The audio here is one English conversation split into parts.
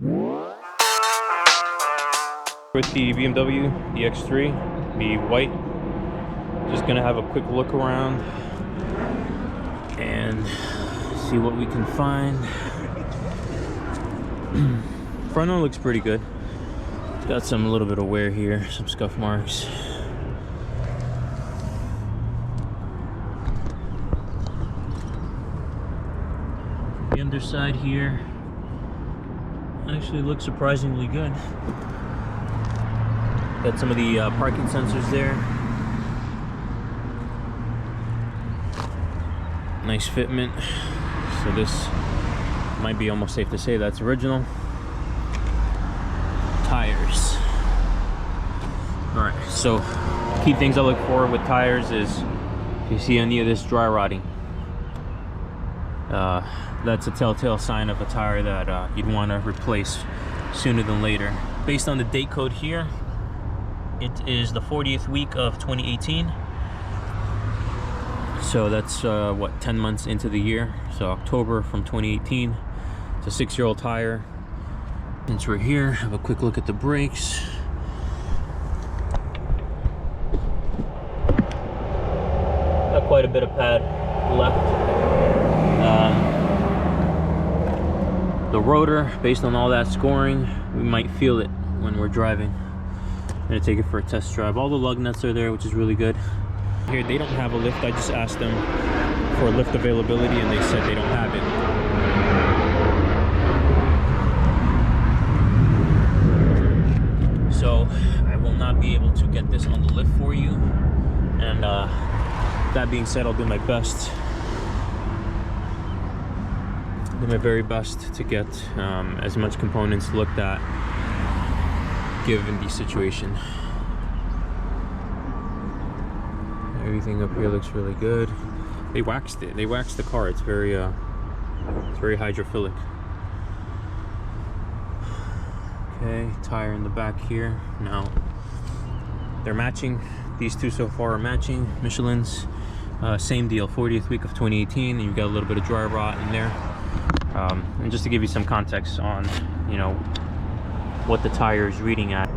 With the BMW, the X3, the white, just gonna have a quick look around and see what we can find. Front end looks pretty good. It's got some little bit of wear here, some scuff marks. The underside here actually looks surprisingly good. Got some of the parking sensors there. Nice fitment. So this might be almost safe to say that's original. Tires. Alright, so key things I look for with tires is if you see any of this dry rotting. That's a telltale sign of a tire that you'd want to replace sooner than later. Based on the date code here, it is the 40th week of 2018. So that's what, 10 months into the year. So October from 2018. It's a 6-year-old tire. Since we're here, have a quick look at the brakes. Got quite a bit of pad left. The rotor, based on all that scoring, we might feel it when we're driving. I'm gonna take it for a test drive. All the lug nuts are there, which is really good. Here, they don't have a lift. I just asked them for lift availability and they said they don't have it. So I will not be able to get this on the lift for you. And that being said, I'll do my best. Do my very best to get as much components looked at given the situation. Everything up here looks really good. They waxed it. They waxed the car. It's very hydrophilic. Okay, tire in the back here. Now they're matching. These two so far are matching. Michelin's, same deal. 40th week of 2018, and you've got a little bit of dry rot in there. And just to give you some context on, you know, what the tire is reading at.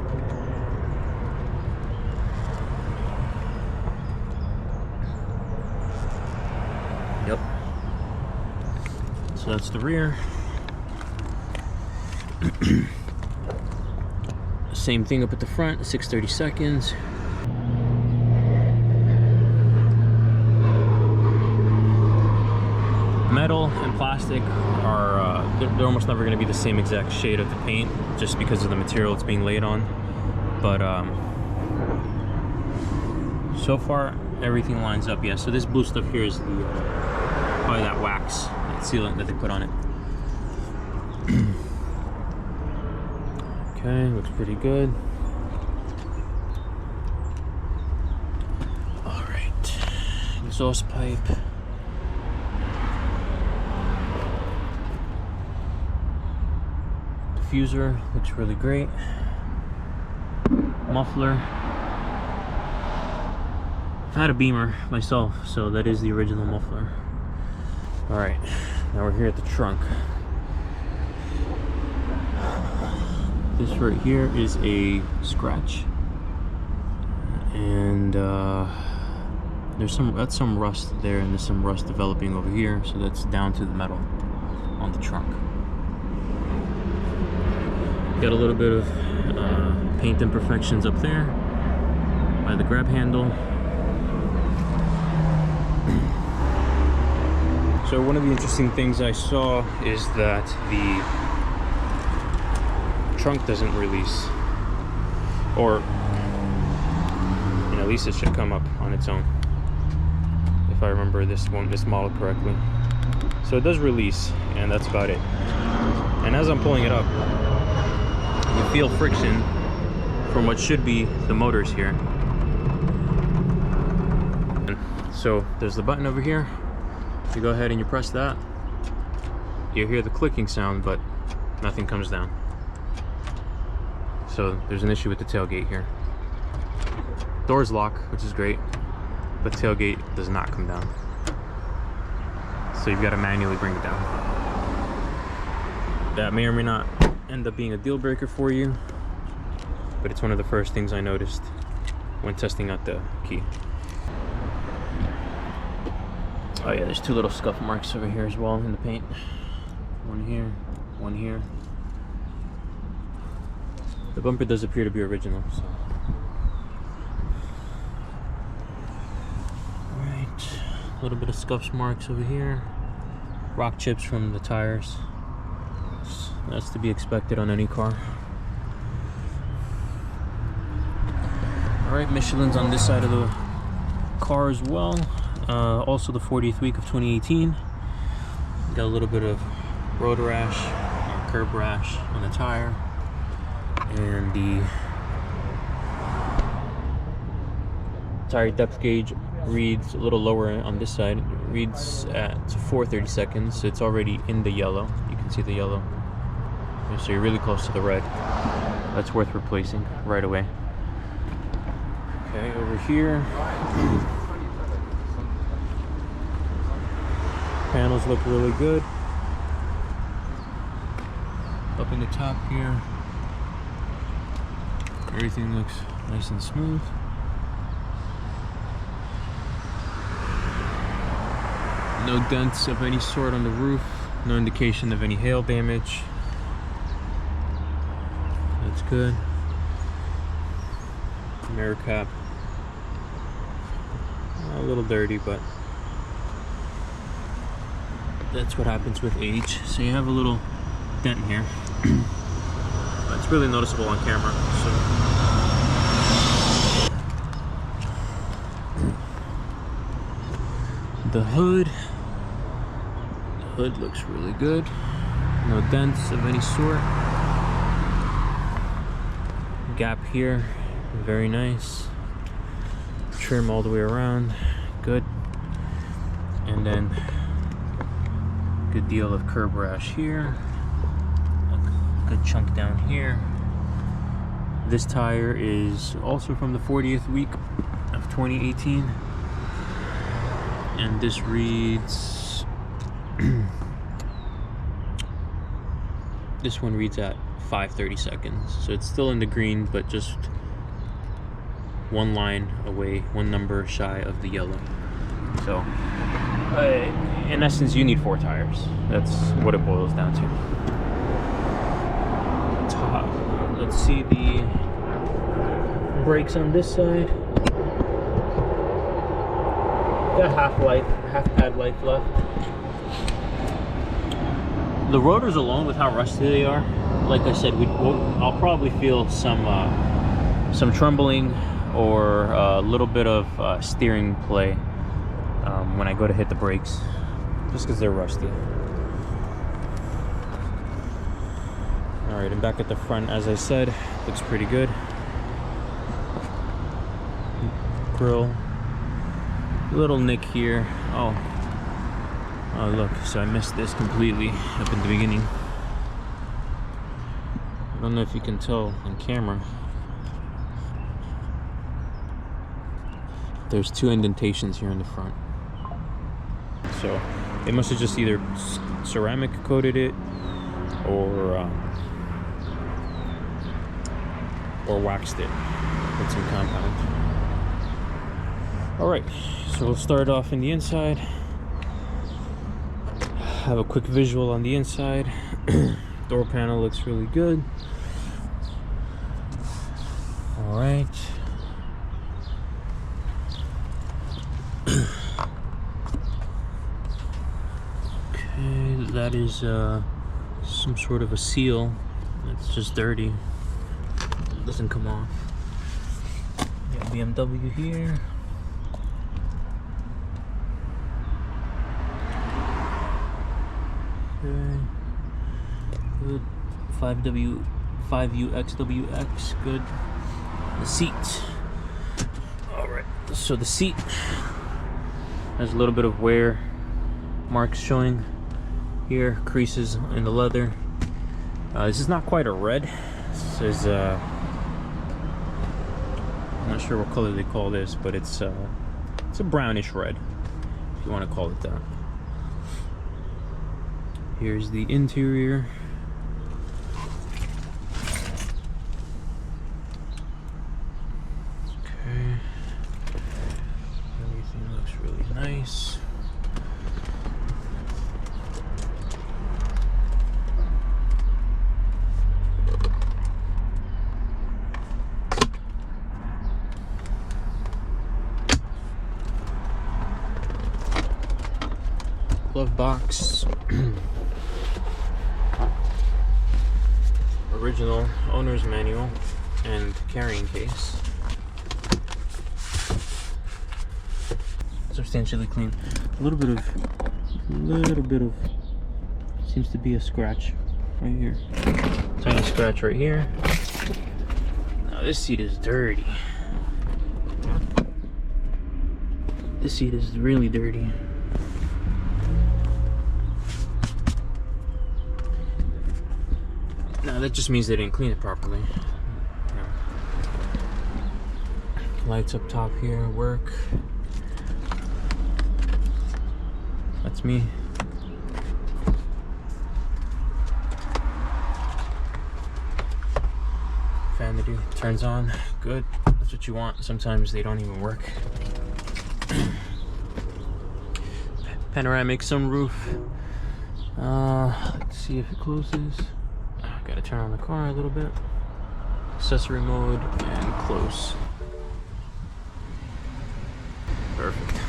Yep. So that's the rear. Same thing up at the front, 6/32. Metal and plastic are they're almost never going to be the same exact shade of the paint, just because of the material it's being laid on. But so far everything lines up. Yeah, so this blue stuff here is the probably that wax, that sealant that they put on it. Okay, looks pretty good. All right, exhaust pipe. Diffuser looks really great. Muffler. I've had a Beamer myself, so that is the original muffler. All right, now we're here at the trunk. This right here is a scratch, and there's some rust there, and there's some rust developing over here, so that's down to the metal on the trunk. Got a little bit of paint imperfections up there by the grab handle. So one of the interesting things I saw is that the trunk doesn't release, or at least it should come up on its own, if I remember this model correctly. So it does release, and that's about it. And as I'm pulling it up, you feel friction from what should be the motors here. So there's the button over here. You go ahead and you press that, you hear the clicking sound, but nothing comes down. So there's an issue with the tailgate here. Doors lock, which is great, but tailgate does not come down. So you've got to manually bring it down. That may or may not end up being a deal breaker for you, but it's one of the first things I noticed when testing out the key. Oh yeah, there's 2 little scuff marks over here as well in the paint. One here, one here. The bumper does appear to be original, so. Alright, a little bit of scuff marks over here. Rock chips from the tires. That's to be expected on any car. Alright, Michelin's on this side of the car as well. Also the 40th week of 2018. Got a little bit of road rash or curb rash on the tire. And the tire depth gauge reads a little lower on this side. It reads at 430 seconds, so it's already in the yellow. You can see the yellow. So you're really close to the red. That's worth replacing right away. Okay, over here. Panels look really good. Up in the top here, everything looks nice and smooth. No dents of any sort on the roof. No indication of any hail damage. That's good. Mirror cap. A little dirty, but that's what happens with age. So you have a little dent here. It's really noticeable on camera. So. The hood looks really good. No dents of any sort. Gap here, very nice. Trim all the way around, good. And then good deal of curb rash here. A good chunk down here. This tire is also from the 40th week of 2018. And this reads, this one reads at 530 seconds. So it's still in the green, but just one line away, one number shy of the yellow. So, in essence, you need 4 tires. That's what it boils down to. Top. Let's see the brakes on this side. Got half pad life left. The rotors alone, with how rusty they are, like I said, I'll probably feel some trembling or a little bit of steering play when I go to hit the brakes, just because they're rusty. All right, and back at the front, as I said, looks pretty good. Grill. Little nick here. Oh look, so I missed this completely up in the beginning. I don't know if you can tell on camera. There's 2 indentations here in the front. So they must have just either ceramic coated it or waxed it with some compound. All right, so we'll start off in the inside. Have a quick visual on the inside. Door panel looks really good. All right. Okay, that is some sort of a seal. It's just dirty. It doesn't come off. Got BMW here. Okay. Good. 5UXWX, good. The seat. Alright, so the seat has a little bit of wear marks showing here, creases in the leather. This is not quite a red. This is I'm not sure what color they call this, but it's a brownish red, if you want to call it that. Here's the interior. glove box. Original owner's manual and carrying case. Substantially clean. A little bit of seems to be a scratch right here. Tiny scratch right here. Now this seat is dirty. This seat is really dirty. Now that just means they didn't clean it properly. Lights up top here work. That's me. Vanity turns on. Good. That's what you want. Sometimes they don't even work. Panoramic sunroof. Let's see if it closes. Gotta turn on the car a little bit. Accessory mode and close. Perfect.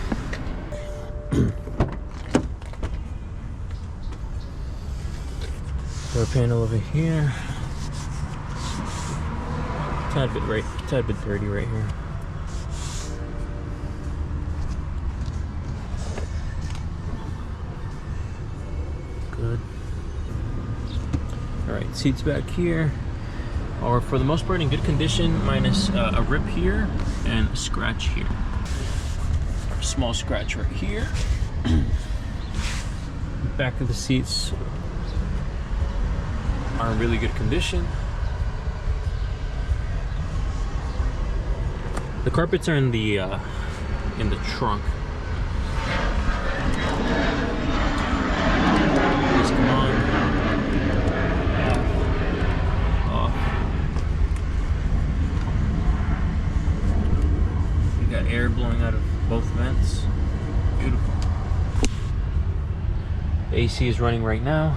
Door panel over here. Tad bit dirty right here. Good. Alright, seats back here are for the most part in good condition, minus a rip here and a scratch here. A small scratch right here. Back of the seats are in really good condition. The carpets are in the trunk. These come on. Off. You got air blowing out of both vents. Beautiful. The AC is running right now.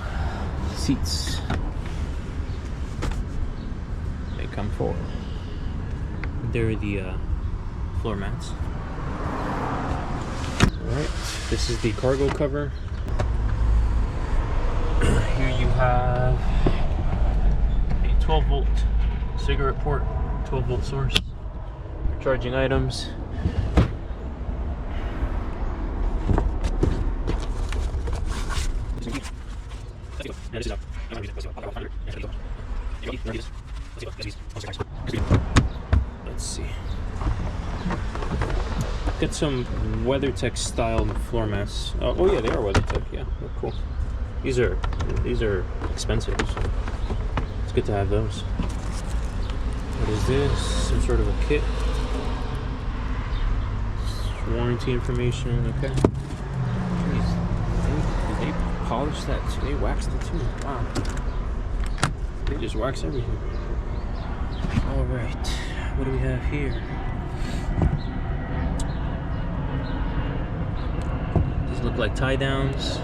Seats. They come forward. They're the floor mats. Alright, this is the cargo cover. Here you have a 12 volt cigarette port, 12 volt source for charging items. Let's see. Got some WeatherTech style floor mats. Oh yeah, they are WeatherTech. Yeah, they're cool. These are expensive, so it's good to have those. What is this? Some sort of a kit. Warranty information. Okay. Jeez, did they polish that too? They waxed it too. Wow. They just wax everything. All right. What do we have here? These look like tie downs.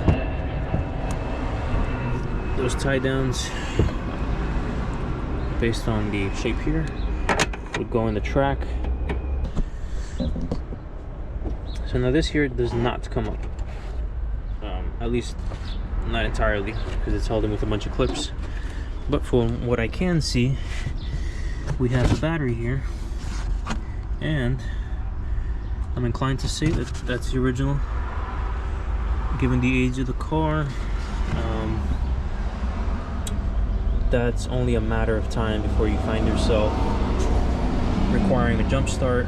Those tie downs, based on the shape here, would go in the track. So now this here does not come up, at least not entirely, because it's held in with a bunch of clips. But from what I can see, we have the battery here, and I'm inclined to say that that's the original, given the age of the car. That's only a matter of time before you find yourself requiring a jump start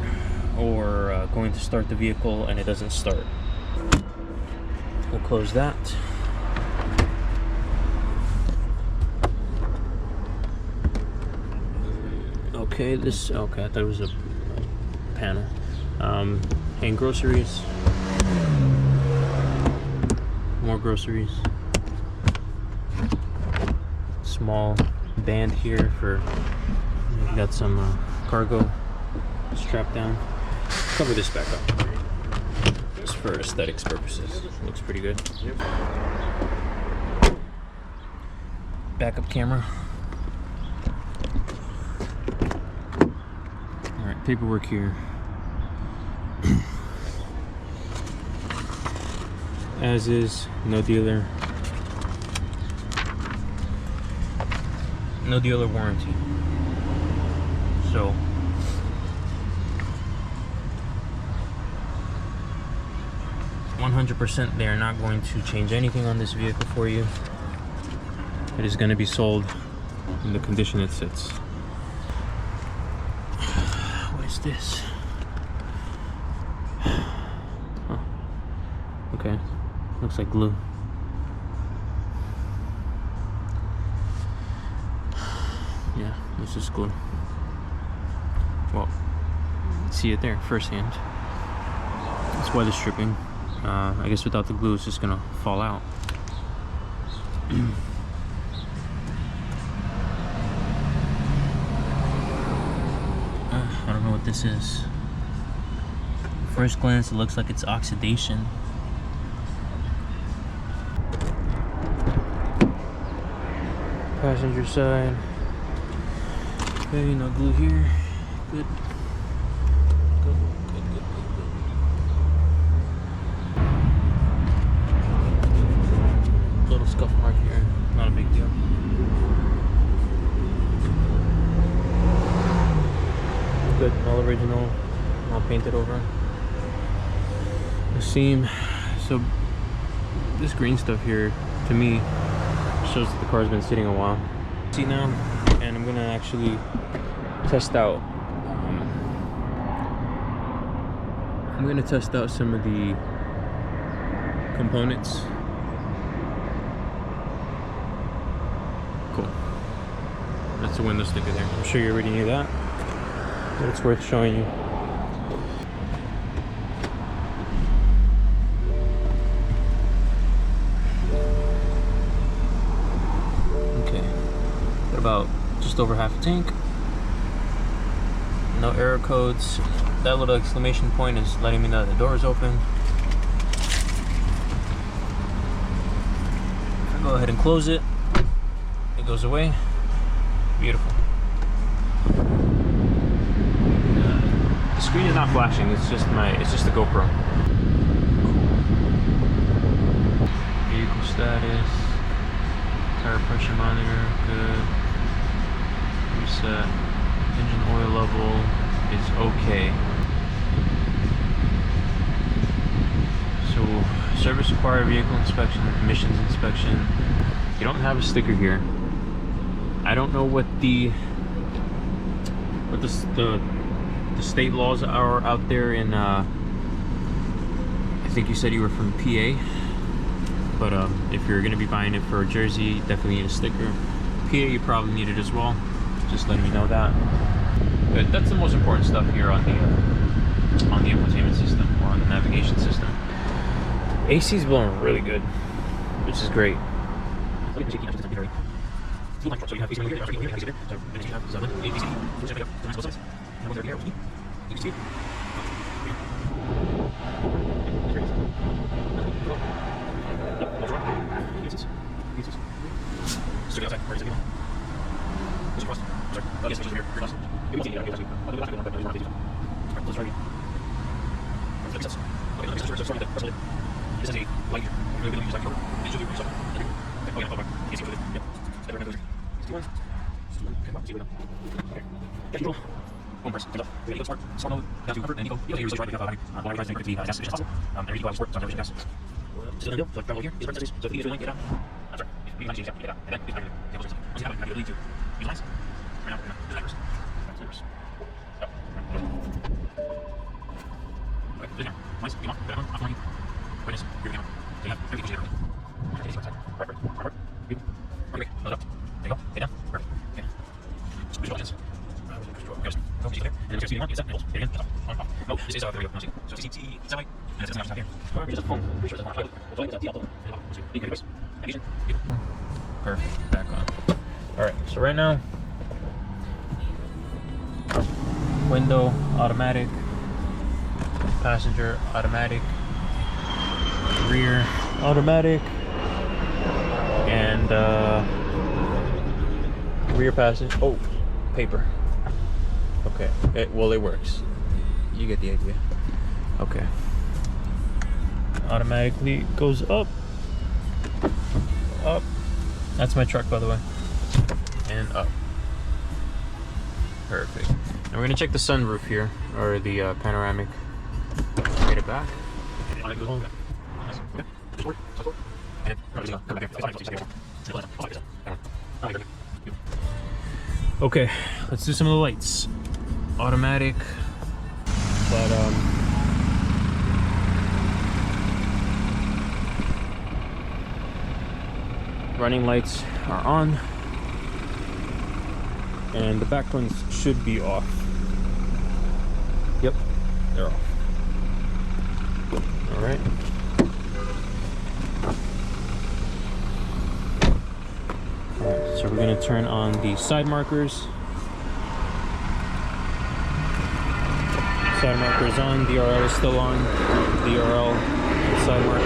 or going to start the vehicle and it doesn't start. We'll close that. Okay, I thought it was a panel. And groceries. More groceries. Small band here for, you got some cargo strapped down. Cover this back up just for aesthetics purposes. Looks pretty good. Backup camera. Alright, paperwork here. as is, no dealer warranty. So 100% they are not going to change anything on this vehicle for you. It is going to be sold in the condition it sits. What is this? Oh, okay, looks like glue. Yeah, this is glue. Well, see it there firsthand. That's why the stripping. I guess without the glue, it's just gonna fall out. I don't know what this is. First glance, it looks like it's oxidation. Passenger side. Okay, no glue here. Good. Good. Little scuff mark here, not a big deal. Good, all original, all painted over. The seam. So this green stuff here, to me, shows that the car's been sitting a while. See now, and I'm gonna actually test out. I'm gonna test out some of the components. Cool. That's a window sticker there. I'm sure you already knew that, but it's worth showing you. Okay, got about just over half a tank. No error codes. That little exclamation point is letting me know the door is open. If I go ahead and close it, it goes away. Beautiful. The screen is not flashing. It's just the GoPro. Vehicle status. Tire pressure monitor. Good. Reset. Engine oil level is okay. So, service required vehicle inspection, emissions inspection. You don't have a sticker here. I don't know what the state laws are out there in. I think you said you were from PA, but if you're gonna be buying it for Jersey, you definitely need a sticker. PA, you probably need it as well. Just letting me know that. But that's the most important stuff here on the infotainment system or on the navigation system. AC is blowing really good, which is great. Perfect, back on. Alright, so right now, window automatic, passenger automatic, rear automatic, and rear passenger. Oh, paper. Okay, it works. You get the idea. Okay. automatically goes up. Up. That's my truck, by the way. And up. Perfect. And we're gonna check the sunroof here, or the panoramic. Get it back. Okay, let's do some of the lights. Automatic, but running lights are on, and the back ones should be off. Yep, they're off. All right. Alright, so we're going to turn on the side markers. Side marker is on, DRL is still on. DRL, side marker.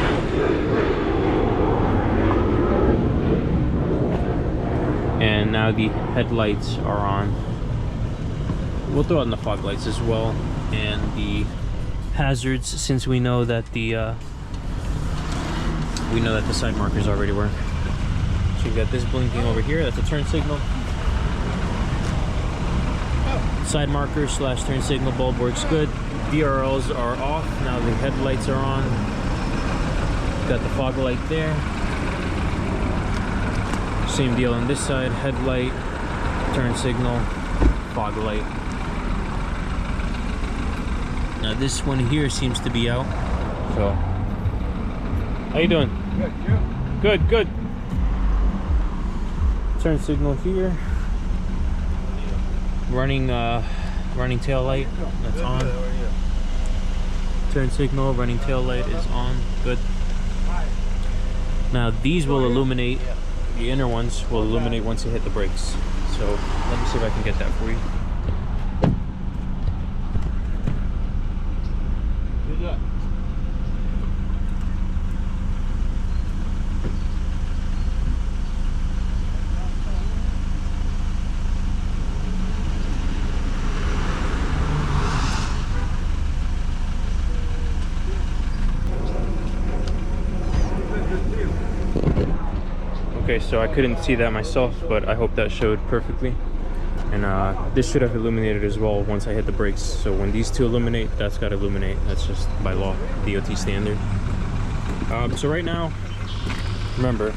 And now the headlights are on. We'll throw on the fog lights as well, and the hazards, since we know that the side markers already work. So you've got this blinking over here, that's a turn signal. Side marker / turn signal bulb works good. DRLs are off, now the headlights are on. Got the fog light there. Same deal on this side, headlight, turn signal, fog light. Now this one here seems to be out. So, how you doing? Good, you? Good, good. Turn signal here. Running tail light, that's on. Turn signal, running tail light is on. Good. Now these will illuminate. The inner ones will illuminate once you hit the brakes. So let me see if I can get that for you. Okay, so I couldn't see that myself, but I hope that showed perfectly. And this should have illuminated as well once I hit the brakes. So when these two illuminate, that's got to illuminate. That's just by law, DOT standard. So right now, remember,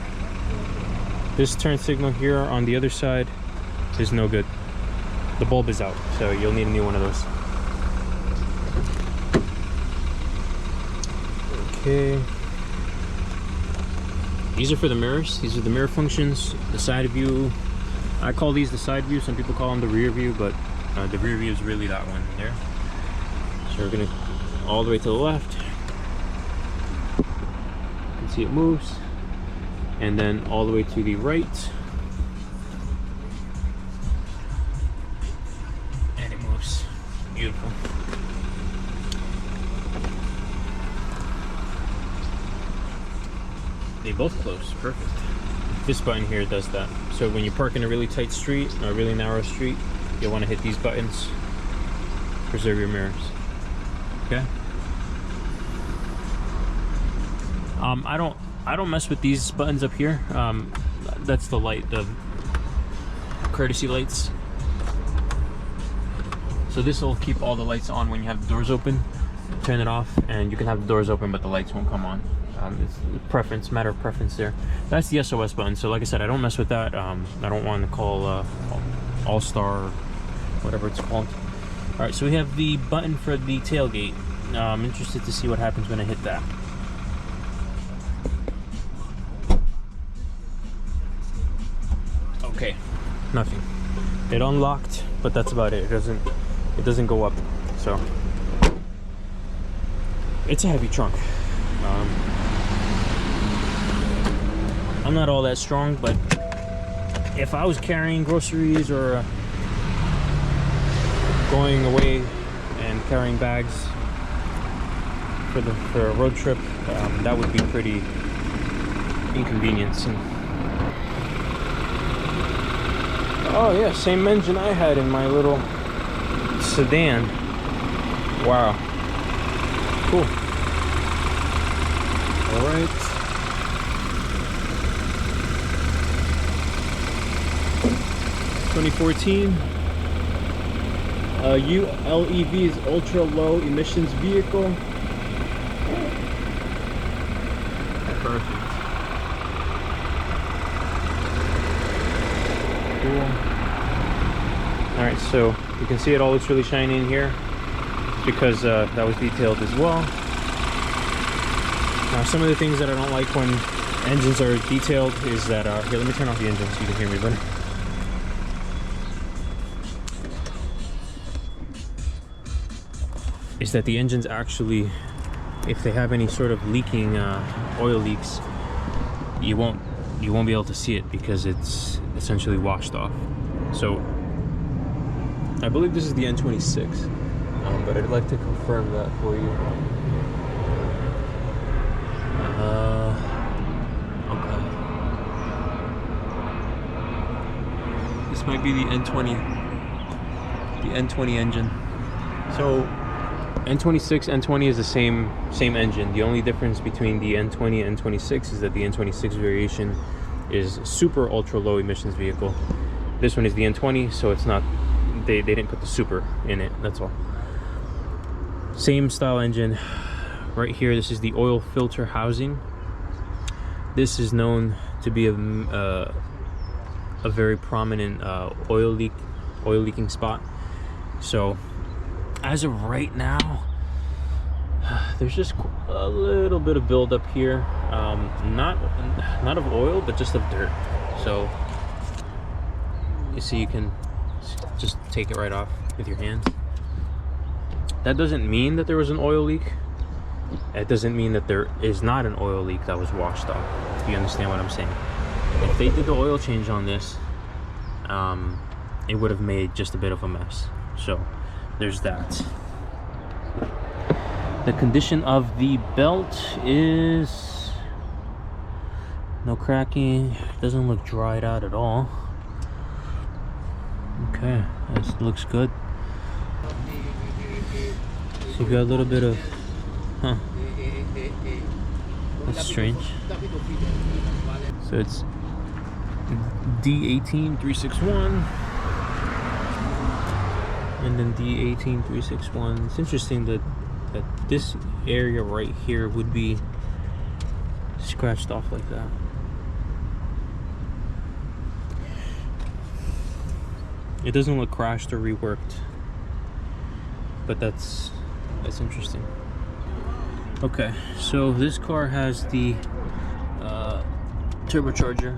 this turn signal here on the other side is no good. The bulb is out, so you'll need a new one of those. Okay. These are for the mirrors. These are the mirror functions. The side view, I call these the side view. Some people call them the rear view, but the rear view is really that one there. So we're gonna all the way to the left. You can see it moves. And then all the way to the right. And it moves. Beautiful. They both close, perfect. This button here does that. So when you park in a really tight street or a really narrow street, you'll want to hit these buttons. Preserve your mirrors. Okay. I don't mess with these buttons up here. That's the light, the courtesy lights. So this will keep all the lights on when you have the doors open. Turn it off, and you can have the doors open, but the lights won't come on. It's preference, matter of preference there. That's the SOS button. So like I said, I don't mess with that. I don't want to call All-Star or whatever it's called. All right, so we have the button for the tailgate. I'm interested to see what happens when I hit that. Okay, nothing. It unlocked, but that's about it. It doesn't go up. So it's a heavy trunk. I'm not all that strong, but if I was carrying groceries or going away and carrying bags for a road trip, that would be pretty inconveniencing. Oh yeah, same engine I had in my little sedan. Wow, cool. All right. (2014) ULEV is ultra low emissions vehicle. Perfect. Cool. All right, so you can see it all looks really shiny in here because that was detailed as well. Now, some of the things that I don't like when engines are detailed is that here, let me turn off the engine so you can hear me better. Is that the engines actually, if they have any sort of leaking oil leaks, you won't be able to see it because it's essentially washed off. So I believe this is the N26, but I'd like to confirm that for you. Okay, this might be the N20 engine. So N26, N20 is the same engine. The only difference between the N20 and N26 is that the N26 variation is super ultra low emissions vehicle. This one is the N20, so it's not, they didn't put the super in it, that's all. Same style engine. Right here, this is the oil filter housing. This is known to be a very prominent oil leaking spot. So as of right now, there's just a little bit of buildup here, not of oil, but just of dirt. So you see, you can just take it right off with your hands. That doesn't mean that there was an oil leak. It doesn't mean that there is not an oil leak that was washed off, if you understand what I'm saying. If they did the oil change on this, it would have made just a bit of a mess. So there's that. The condition of the belt is no cracking. Doesn't look dried out at all. Okay, this looks good. So you've got a little bit of, that's strange. So it's D18361 and then D18361. It's interesting that this area right here would be scratched off like that. It doesn't look crashed or reworked, but that's interesting. Okay, so this car has the turbocharger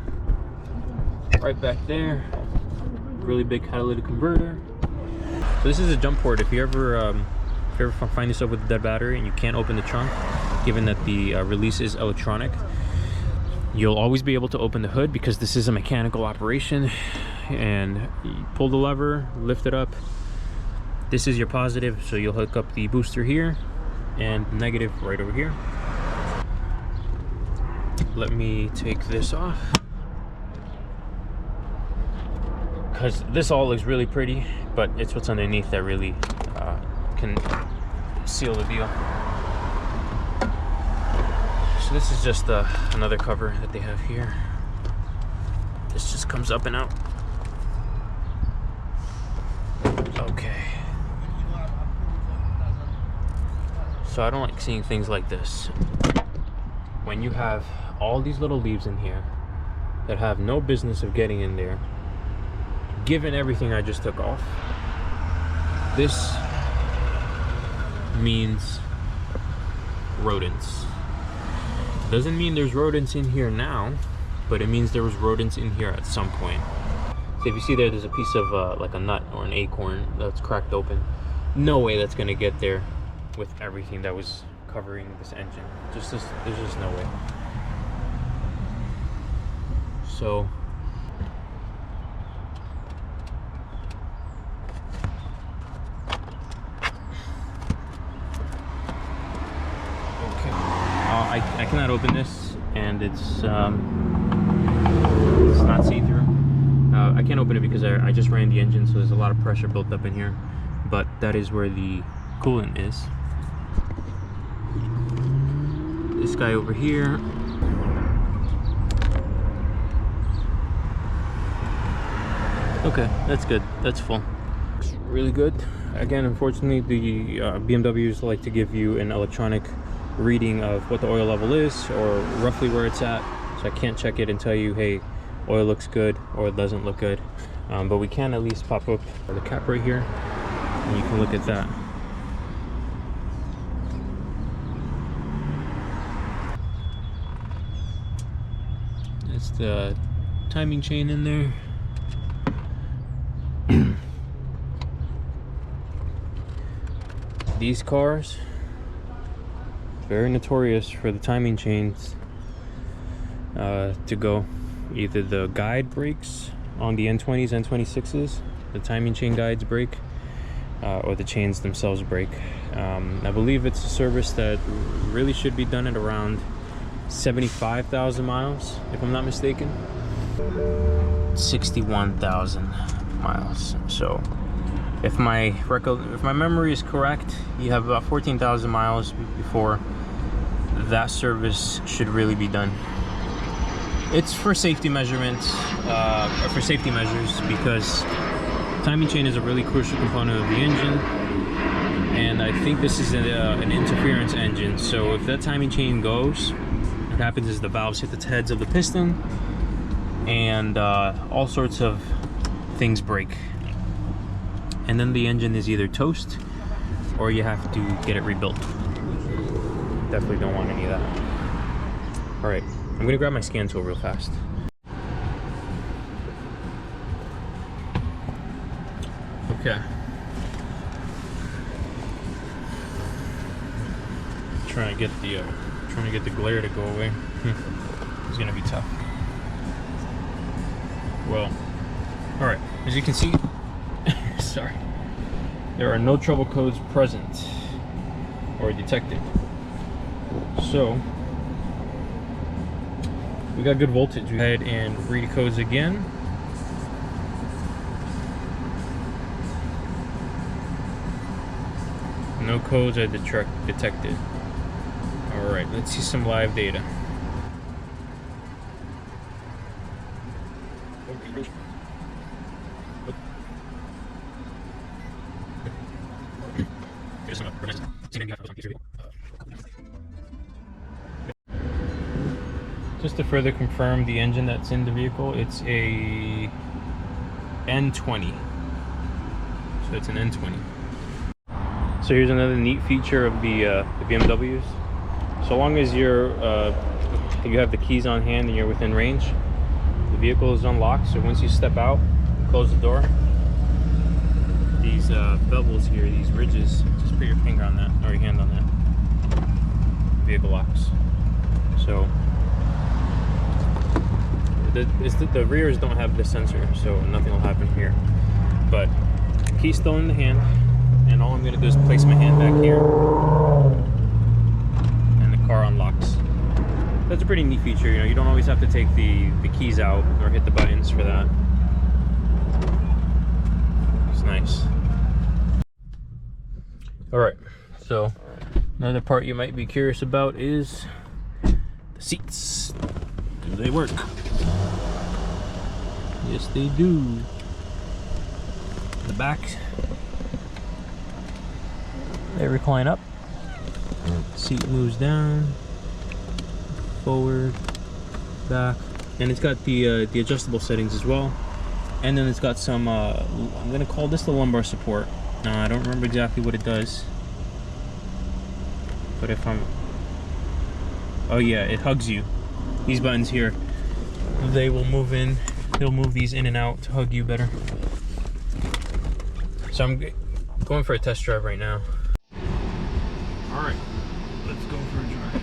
right back there, really big catalytic converter. So this is a jump port. If you ever find yourself with a dead battery and you can't open the trunk, given that the release is electronic, you'll always be able to open the hood because this is a mechanical operation. And you pull the lever, lift it up. This is your positive, so you'll hook up the booster here and negative right over here. Let me take this off, because this all looks really pretty, but it's what's underneath that really can seal the deal. So this is just another cover that they have here. This just comes up and out. Okay. So I don't like seeing things like this. When you have all these little leaves in here that have no business of getting in there, given everything I just took off, this means rodents. Doesn't mean there's rodents in here now, but it means there was rodents in here at some point. So if you see there's a piece of like a nut or an acorn that's cracked open. No way that's gonna get there with everything that was covering this engine. There's just no way. So I cannot open this, and it's not see-through. I can't open it because I just ran the engine, so there's a lot of pressure built up in here. But that is where the coolant is. this guy over here. Okay, that's good. That's full. It's really good. Again, unfortunately, the BMWs like to give you an electronic reading of what the oil level is or roughly where it's at. So I can't check it and tell you, hey, oil looks good or it doesn't look good. But we can at least pop up the cap right here and you can look at that. That's the timing chain in there. These cars, very notorious for the timing chains to go. Either the guide breaks on the N20s, N26s, the timing chain guides break, or the chains themselves break. I believe it's a service that really should be done at around 75,000 miles, if I'm not mistaken. 61,000 miles. So if my memory is correct, you have about 14,000 miles before that service should really be done. It's for safety measurements, for safety measures, because timing chain is a really crucial component of the engine, and I think this is an interference engine. So if that timing chain goes, what happens is the valves hit the heads of the piston, and all sorts of things break. And then the engine is either toast or you have to get it rebuilt. Definitely don't want any of that. All right, I'm gonna grab my scan tool real fast. Okay. Trying to get the glare to go away. It's gonna be tough. Well, all right, as you can see, sorry, there are no trouble codes present or detected. So we got good voltage. We go ahead and read codes again. No codes are detected. All right, let's see some live data. Just to further confirm the engine that's in the vehicle, it's a N20. So it's an N20. So here's another neat feature of the BMWs. So long as you have the keys on hand and you're within range, the vehicle is unlocked. So once you step out, close the door, these bevels here, these ridges, just put your finger on that or your hand on that. The vehicle locks. So the rears don't have this sensor, so nothing will happen here. But key's still in the hand, and all I'm going to do is place my hand back here, and the car unlocks. That's a pretty neat feature. You know, you don't always have to take the keys out or hit the buttons for that. It's nice. All right, so another part you might be curious about is the seats. Do they work? Yes, they do. The back, they recline up. Seat moves down, forward, back, and it's got the adjustable settings as well. And then it's got some I'm gonna call this the lumbar support. I don't remember exactly what it does, but if I'm, oh yeah, it hugs you. These buttons here, they will move in. They'll move these in and out to hug you better. So I'm going for a test drive right now. All right, let's go for a drive.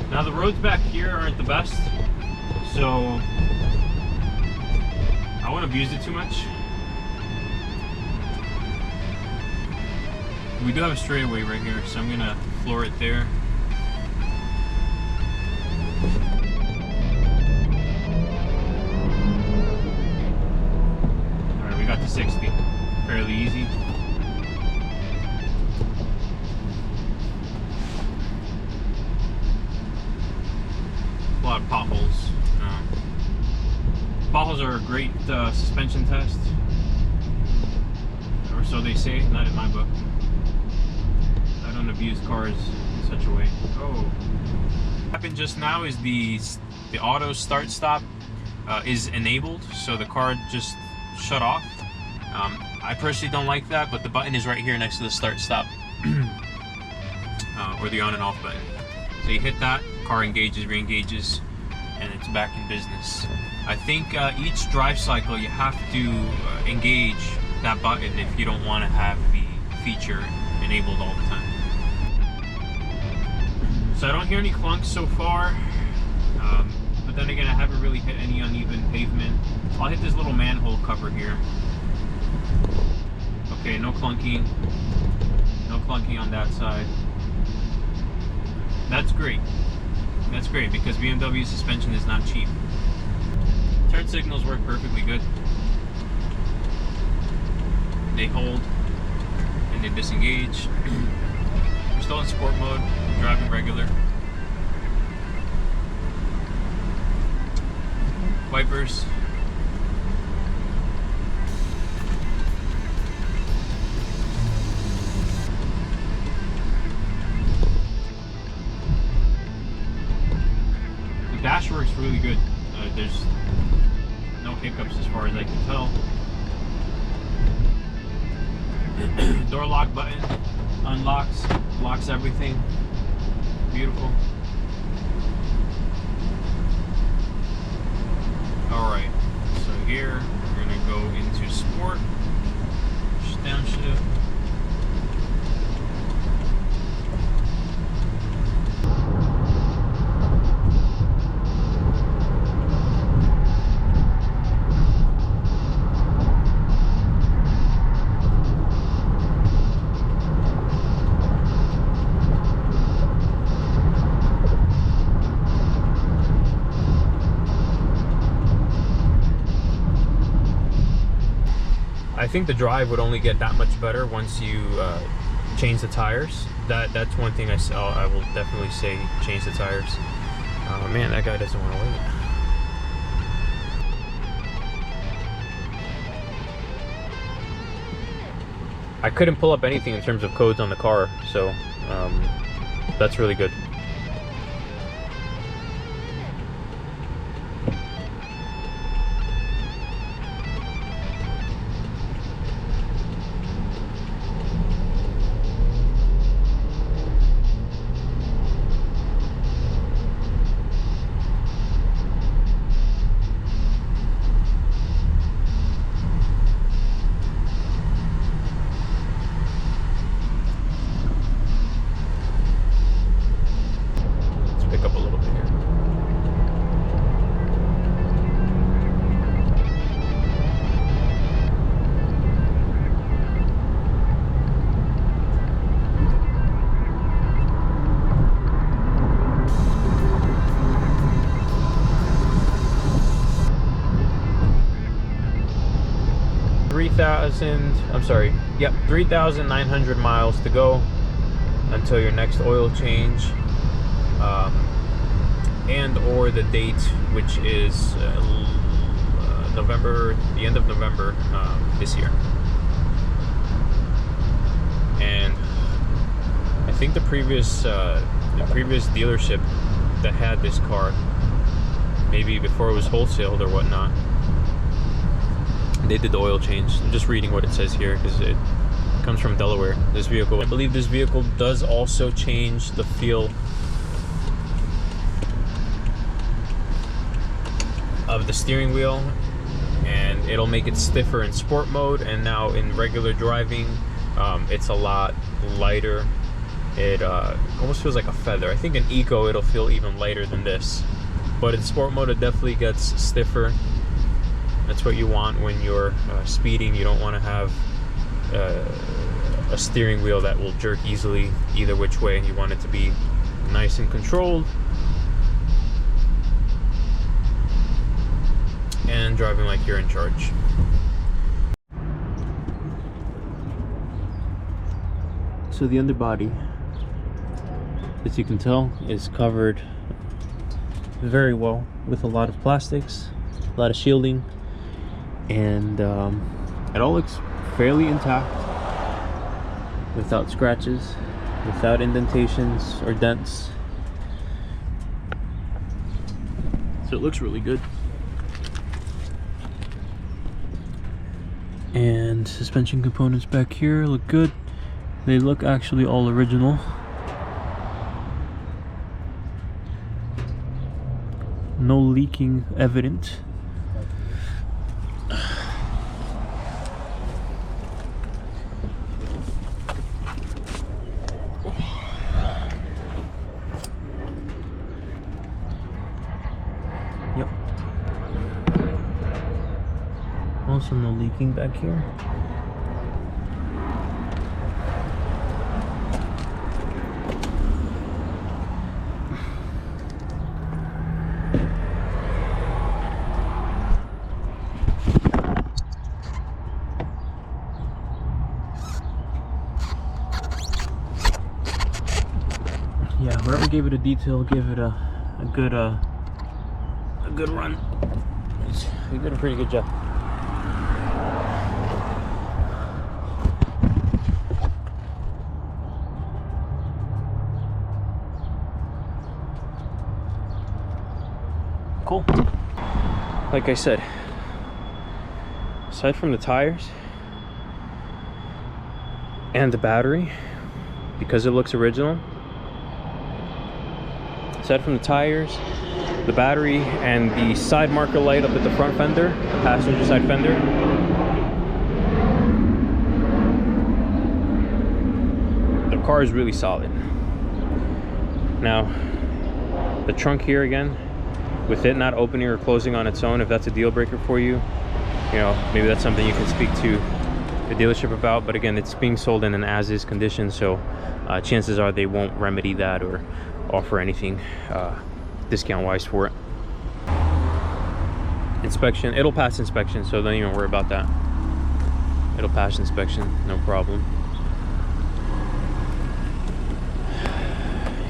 Now the roads back here aren't the best, so I won't abuse it too much. We do have a straightaway right here, so I'm gonna floor it there. Alright, we got to 60. Fairly easy. A lot of potholes. Potholes are a great suspension test. Or so they say, not in my book. I don't abuse cars in such a way. Oh. What happened just now is the auto start stop is enabled, so the car just shut off. I personally don't like that, but the button is right here next to the start stop or the on and off button. So you hit that, car engages, re-engages, and it's back in business. I think each drive cycle you have to engage that button if you don't want to have the feature enabled all the time. So I don't hear any clunks so far, but then again I haven't really hit any uneven pavement. I'll hit this little manhole cover here. Okay, no clunking. No clunking on that side. That's great. That's great because BMW suspension is not cheap. Turn signals work perfectly good. They hold and they disengage. We're still in sport mode, driving regular. Wipers. The dash works really good. There's no hiccups as far as I can tell. Door lock button unlocks, locks everything. Beautiful. Alright, so here we're gonna go into sport, downshift. I think the drive would only get that much better once you change the tires. That's one thing I will definitely say, change the tires. Oh man, that guy doesn't want to wait. I couldn't pull up anything in terms of codes on the car, so that's really good. Pick up a little bit here. Yep, 3,900 miles to go until your next oil change. And or the date, which is November, the end of November this year. And I think the previous dealership that had this car, maybe before it was wholesaled or whatnot, they did the oil change. I'm just reading what it says here because it comes from Delaware. This vehicle, I believe this vehicle does also change the feel of the steering wheel, and it'll make it stiffer in sport mode, and now in regular driving it's a lot lighter. It almost feels like a feather. I think in eco it'll feel even lighter than this, but in sport mode it definitely gets stiffer. That's what you want when you're speeding. You don't want to have a steering wheel that will jerk easily either which way. You want it to be nice and controlled and driving like you're in charge. So the underbody, as you can tell, is covered very well with a lot of plastics, a lot of shielding, and it all looks fairly intact, without scratches, without indentations or dents. So it looks really good. And suspension components back here look good. They look actually all original. No leaking evident. Yep. Also no leaking back here. Yeah, whoever gave it a detail, give it a good run. You did a pretty good job. Cool. Like I said, aside from the tires and the battery, because it looks original, aside from the tires, the battery, and the side marker light up at the front fender, the passenger side fender, the car is really solid. Now, the trunk here again, with it not opening or closing on its own, if that's a deal breaker for you, you know, maybe that's something you can speak to the dealership about. But again, it's being sold in an as-is condition, so chances are they won't remedy that or offer anything discount wise for it. Inspection, it'll pass inspection, so don't even worry about that. It'll pass inspection, no problem.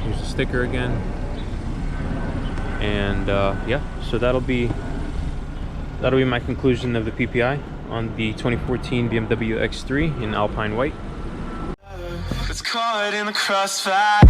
Here's the sticker again. And yeah, so that'll be my conclusion of the PPI on the 2014 BMW X3 in Alpine White. It's caught in the crossfire.